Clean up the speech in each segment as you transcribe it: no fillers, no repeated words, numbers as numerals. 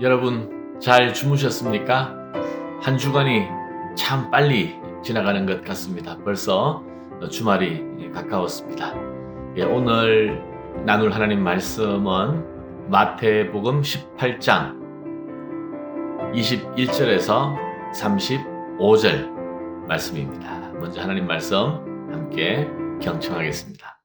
여러분 잘 주무셨습니까? 한 주간이 참 빨리 지나가는 것 같습니다. 벌써 주말이 가까웠습니다. 오늘 나눌 하나님 말씀은 마태복음 18장 21절에서 35절 말씀입니다. 먼저 하나님 말씀 함께 경청하겠습니다.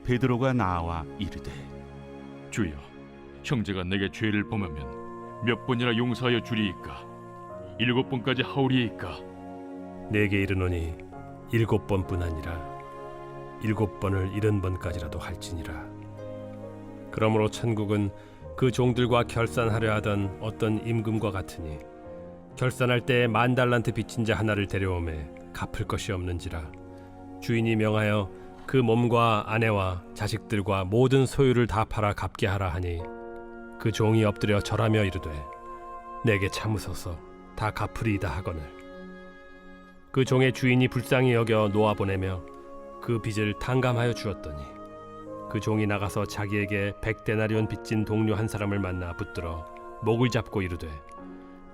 베드로가 나와 이르되 주여, 형제가 내게 죄를 범하면 몇 번이나 용서하여 주리이까? 7번까지 하오리이까? 내게 이르노니 7번뿐 아니라 7번을 70번까지라도 할지니라. 그러므로 천국은 그 종들과 결산하려 하던 어떤 임금과 같으니 결산할 때 10,000달란트 빚진 자 하나를 데려오매 갚을 것이 없는지라. 주인이 명하여 그 몸과 아내와 자식들과 모든 소유를 다 팔아 갚게 하라 하니 그 종이 엎드려 절하며 이르되 내게 참으소서 다 갚으리이다 하거늘 그 종의 주인이 불쌍히 여겨 놓아보내며 그 빚을 탕감하여 주었더니 그 종이 나가서 자기에게 100데나리온 빚진 동료 한 사람을 만나 붙들어 목을 잡고 이르되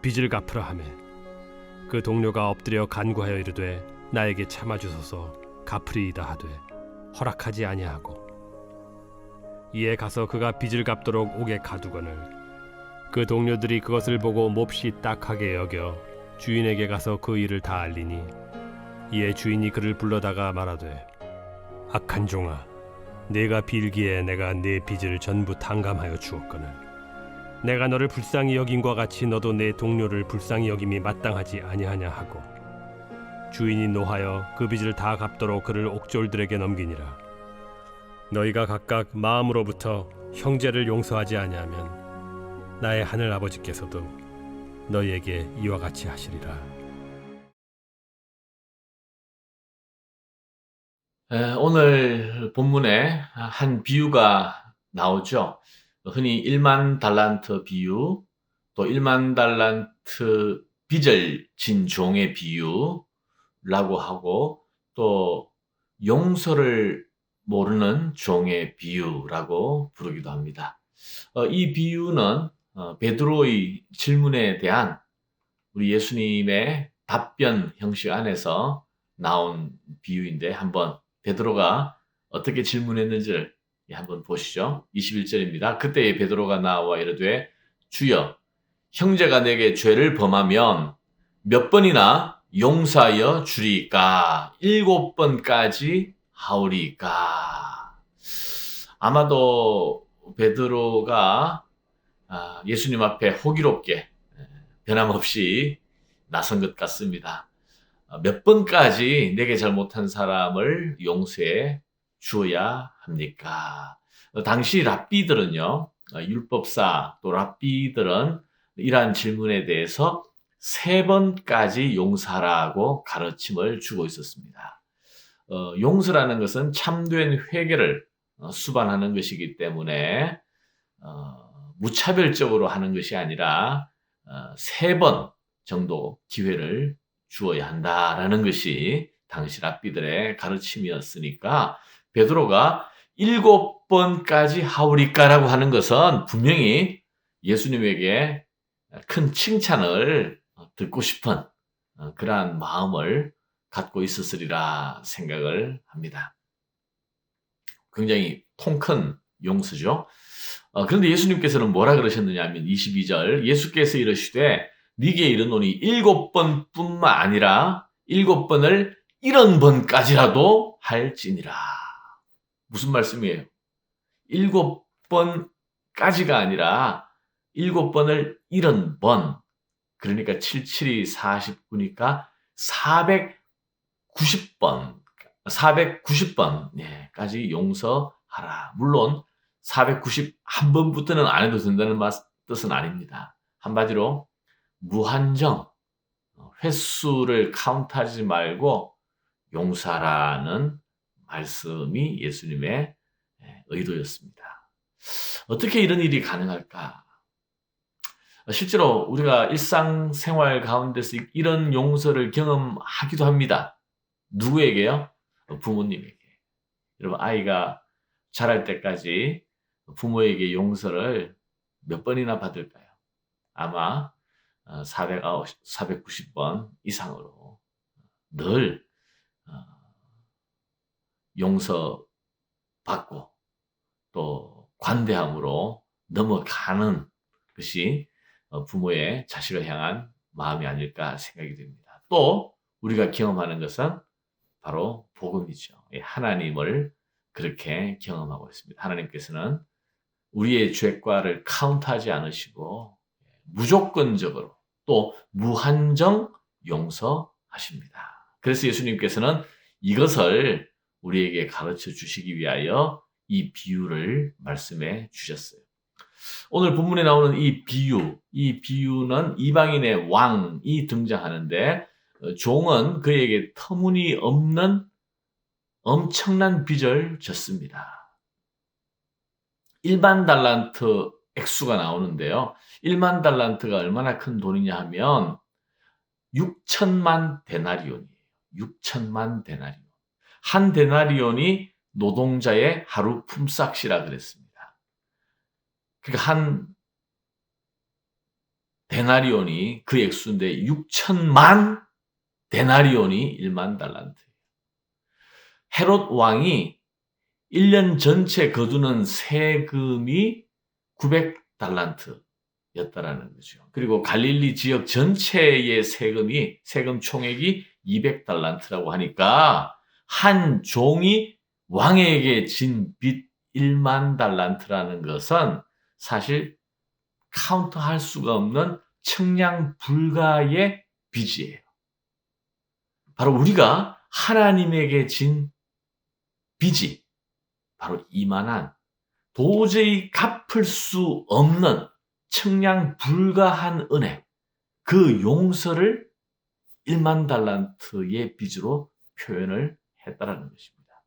빚을 갚으라 하매 그 동료가 엎드려 간구하여 이르되 나에게 참아주소서 갚으리이다 하되 허락하지 아니하고 이에 가서 그가 빚을 갚도록 옥에 가두거늘 그 동료들이 그것을 보고 몹시 딱하게 여겨 주인에게 가서 그 일을 다 알리니 이에 주인이 그를 불러다가 말하되 악한 종아, 네가 빌기에 내가 네 빚을 전부 탕감하여 주었거늘 내가 너를 불쌍히 여김과 같이 너도 내 동료를 불쌍히 여김이 마땅하지 아니하냐 하고 주인이 노하여 그 빚을 다 갚도록 그를 옥졸들에게 넘기니라. 너희가 각각 마음으로부터 형제를 용서하지 아니하면 나의 하늘 아버지께서도 너희에게 이와 같이 하시리라. 오늘 본문에 한 비유가 나오죠. 흔히 1만 달란트 비유, 또 1만 달란트 빚을 진 종의 비유라고 하고, 또 용서를 모르는 종의 비유라고 부르기도 합니다. 이 비유는 베드로의 질문에 대한 우리 예수님의 답변 형식 안에서 나온 비유인데, 한번 베드로가 어떻게 질문했는지를 한번 보시죠. 21절입니다. 그때 베드로가 나와 이르되 주여, 형제가 내게 죄를 범하면 몇 번이나 용서하여 주리이까? 7번까지 하오리이까? 아마도 베드로가 예수님 앞에 호기롭게 변함없이 나선 것 같습니다. 몇 번까지 내게 잘못한 사람을 용서해 주어야 합니까? 당시 랍비들은요, 율법사 또 랍비들은 이러한 질문에 대해서 3번까지 용서하라고 가르침을 주고 있었습니다. 용서라는 것은 참된 회개를 수반하는 것이기 때문에 무차별적으로 하는 것이 아니라 3번 정도 기회를 주어야 한다라는 것이 당시 랍비들의 가르침이었으니까 베드로가 7번까지 하오리까라고 하는 것은 분명히 예수님에게 큰 칭찬을 듣고 싶은 그러한 마음을 갖고 있었으리라 생각을 합니다. 굉장히 통 큰 용서죠. 그런데 예수님께서는 뭐라 그러셨느냐 하면 22절, 예수께서 이르시되 네게 이르노니 7번뿐만 아니라 7번을 70번까지라도 할지니라. 무슨 말씀이에요? 7번까지가 아니라 7번을 70번, 그러니까 77이 49니까 490번까지 용서하라. 물론 491번부터는 안 해도 된다는 뜻은 아닙니다. 한마디로 무한정 횟수를 카운트하지 말고 용서하라는 말씀이 예수님의 의도였습니다. 어떻게 이런 일이 가능할까? 실제로 우리가 일상생활 가운데서 이런 용서를 경험하기도 합니다. 누구에게요? 부모님에게. 여러분, 아이가 자랄 때까지 부모에게 용서를 몇 번이나 받을까요? 아마 490번 이상으로 늘 용서받고 또 관대함으로 넘어가는 것이 부모의 자식을 향한 마음이 아닐까 생각이 됩니다. 또 우리가 경험하는 것은 바로 복음이죠. 하나님을 그렇게 경험하고 있습니다. 하나님께서는 우리의 죄과를 카운트하지 않으시고 무조건적으로 또 무한정 용서하십니다. 그래서 예수님께서는 이것을 우리에게 가르쳐 주시기 위하여 이 비유를 말씀해 주셨어요. 오늘 본문에 나오는 이 비유는 이방인의 왕이 등장하는데 종은 그에게 터무니없는 엄청난 빚을 졌습니다. 1만 달란트 액수가 나오는데요. 1만 달란트가 얼마나 큰 돈이냐 하면 6천만 데나리온이에요. 6천만 데나리온. 한 데나리온이 노동자의 하루 품삯이라 그랬습니다. 그러니까 한 데나리온이 그 액수인데 6천만 데나리온이 1만 달란트예요. 헤롯 왕이 1년 전체 거두는 세금이 900달란트였다라는 거죠. 그리고 갈릴리 지역 전체의 세금 총액이 200달란트라고 하니까 한 종이 왕에게 진 빚 1만 달란트라는 것은 사실 카운트할 수가 없는 측량 불가의 빚이에요. 바로 우리가 하나님에게 진 빚이 바로 이만한 도저히 갚을 수 없는 측량 불가한 은혜, 그 용서를 1만 달란트의 빚으로 표현을 했다라는 것입니다.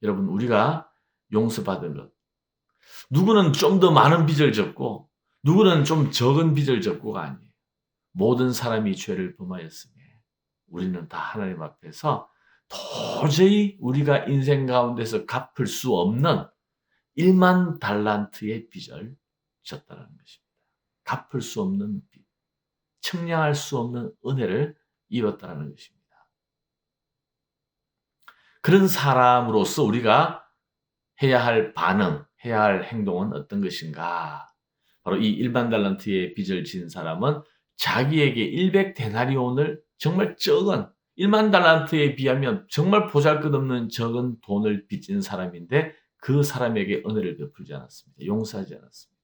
여러분, 우리가 용서받은 것, 누구는 좀 더 많은 빚을 졌고 누구는 좀 적은 빚을 졌고가 아니에요. 모든 사람이 죄를 범하였으며 우리는 다 하나님 앞에서 도저히 우리가 인생 가운데서 갚을 수 없는 1만 달란트의 빚을 졌다는 것입니다. 갚을 수 없는 빚, 측량할 수 없는 은혜를 입었다는 것입니다. 그런 사람으로서 우리가 해야 할 반응, 해야 할 행동은 어떤 것인가? 바로 이 1만 달란트의 빚을 진 사람은 자기에게 100데나리온을 정말 적은 1만 달란트에 비하면 정말 보잘것없는 적은 돈을 빚진 사람인데 그 사람에게 은혜를 베풀지 않았습니다. 용서하지 않았습니다.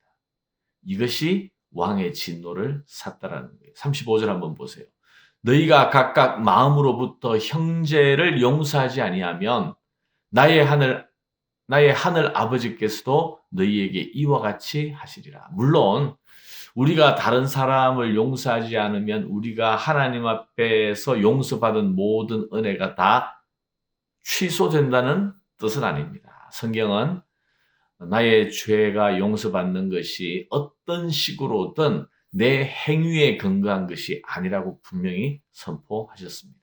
이것이 왕의 진노를 샀다라는 거예요. 35절 한번 보세요. 너희가 각각 마음으로부터 형제를 용서하지 아니하면 나의 하늘 아버지께서도 너희에게 이와 같이 하시리라. 물론 우리가 다른 사람을 용서하지 않으면 우리가 하나님 앞에서 용서받은 모든 은혜가 다 취소된다는 뜻은 아닙니다. 성경은 나의 죄가 용서받는 것이 어떤 식으로든 내 행위에 근거한 것이 아니라고 분명히 선포하셨습니다.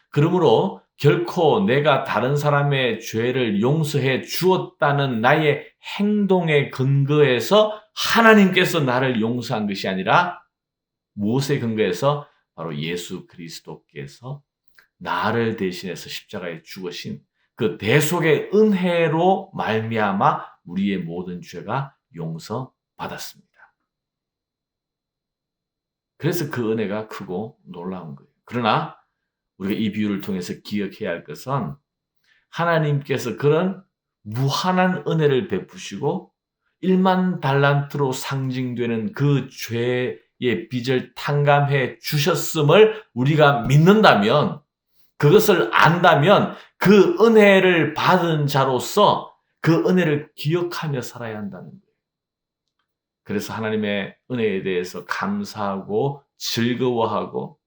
그러므로 결코 내가 다른 사람의 죄를 용서해 주었다는 나의 행동에 근거해서 하나님께서 나를 용서한 것이 아니라 무엇에 근거해서 바로 예수 그리스도께서 나를 대신해서 십자가에 죽으신 그 대속의 은혜로 말미암아 우리의 모든 죄가 용서받았습니다. 그래서 그 은혜가 크고 놀라운 거예요. 그러나 우리가 이 비유를 통해서 기억해야 할 것은 하나님께서 그런 무한한 은혜를 베푸시고 1만 달란트로 상징되는 그 죄의 빚을 탕감해 주셨음을 우리가 믿는다면, 그것을 안다면 그 은혜를 받은 자로서 그 은혜를 기억하며 살아야 한다는 거예요. 그래서 하나님의 은혜에 대해서 감사하고 즐거워하고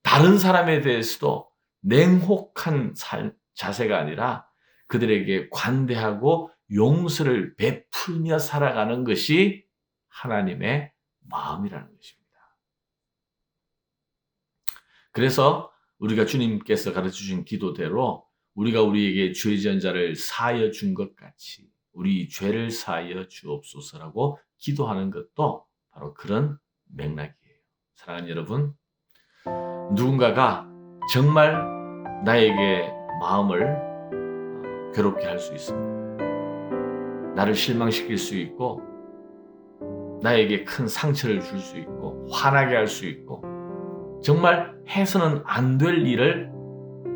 다른 사람에 대해서도 냉혹한 자세가 아니라 그들에게 관대하고 용서를 베풀며 살아가는 것이 하나님의 마음이라는 것입니다. 그래서 우리가 주님께서 가르쳐주신 기도대로 우리가 우리에게 죄 지은 자를 사하여 준 것 같이 우리 죄를 사하여 주옵소서라고 기도하는 것도 바로 그런 맥락이에요. 사랑하는 여러분, 누군가가 정말 나에게 마음을 괴롭게 할 수 있습니다. 나를 실망시킬 수 있고 나에게 큰 상처를 줄 수 있고 화나게 할 수 있고 정말 해서는 안 될 일을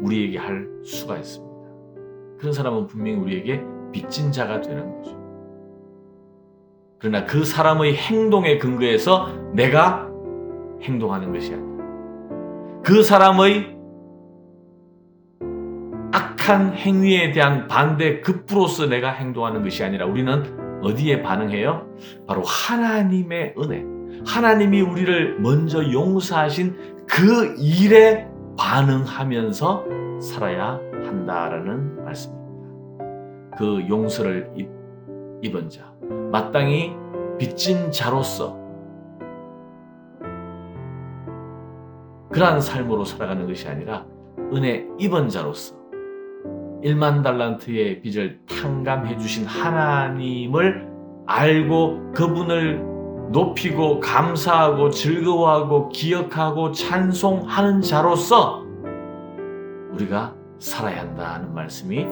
우리에게 할 수가 있습니다. 그런 사람은 분명히 우리에게 빚진 자가 되는 거죠. 그러나 그 사람의 행동에 근거해서 내가 행동하는 것이 아니라 그 사람의 악한 행위에 대한 반대 급부로서 내가 행동하는 것이 아니라 우리는 어디에 반응해요? 바로 하나님의 은혜, 하나님이 우리를 먼저 용서하신 그 일에 반응하면서 살아야 한다라는 말씀입니다. 그 용서를 입은 자, 마땅히 빚진 자로서 그러한 삶으로 살아가는 것이 아니라 은혜 입은 자로서 1만 달란트의 빚을 탕감해 주신 하나님을 알고 그분을 높이고 감사하고 즐거워하고 기억하고 찬송하는 자로서 우리가 살아야 한다는 말씀이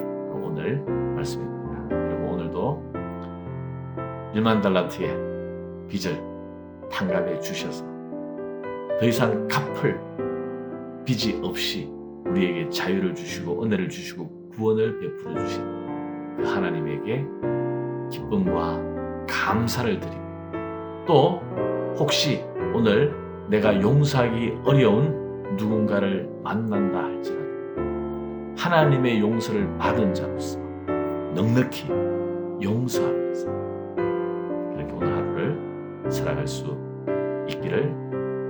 오늘 말씀입니다. 그리고 오늘도 1만 달란트의 빚을 탕감해 주셔서 더 이상 갚을 빚이 없이 우리에게 자유를 주시고 은혜를 주시고 구원을 베풀어 주신 그 하나님에게 기쁨과 감사를 드리고 또 혹시 오늘 내가 용서하기 어려운 누군가를 만난다 할지라도 하나님의 용서를 받은 자로서 넉넉히 용서하면서 그렇게 오늘 하루를 살아갈 수 있기를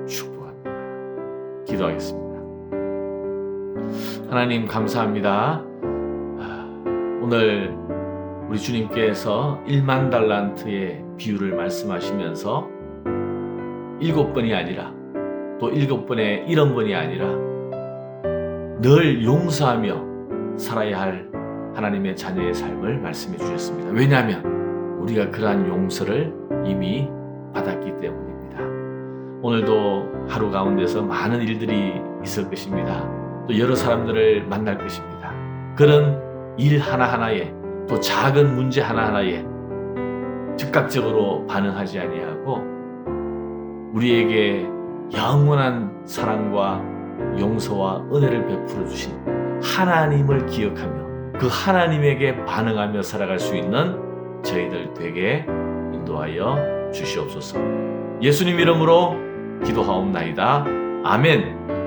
축복합니다. 기도하겠습니다. 하나님 감사합니다. 오늘 우리 주님께서 1만 달란트의 비유를 말씀하시면서 7번이 아니라 또 7번의 1번이 아니라 늘 용서하며 살아야 할 하나님의 자녀의 삶을 말씀해 주셨습니다. 왜냐하면 우리가 그러한 용서를 이미 받았기 때문입니다. 오늘도 하루 가운데서 많은 일들이 있을 것입니다. 또 여러 사람들을 만날 것입니다. 그런 일 하나하나에 또 작은 문제 하나하나에 즉각적으로 반응하지 아니하고 우리에게 영원한 사랑과 용서와 은혜를 베풀어 주신 하나님을 기억하며 그 하나님에게 반응하며 살아갈 수 있는 저희들 되게 인도하여 주시옵소서. 예수님 이름으로 기도하옵나이다. 아멘.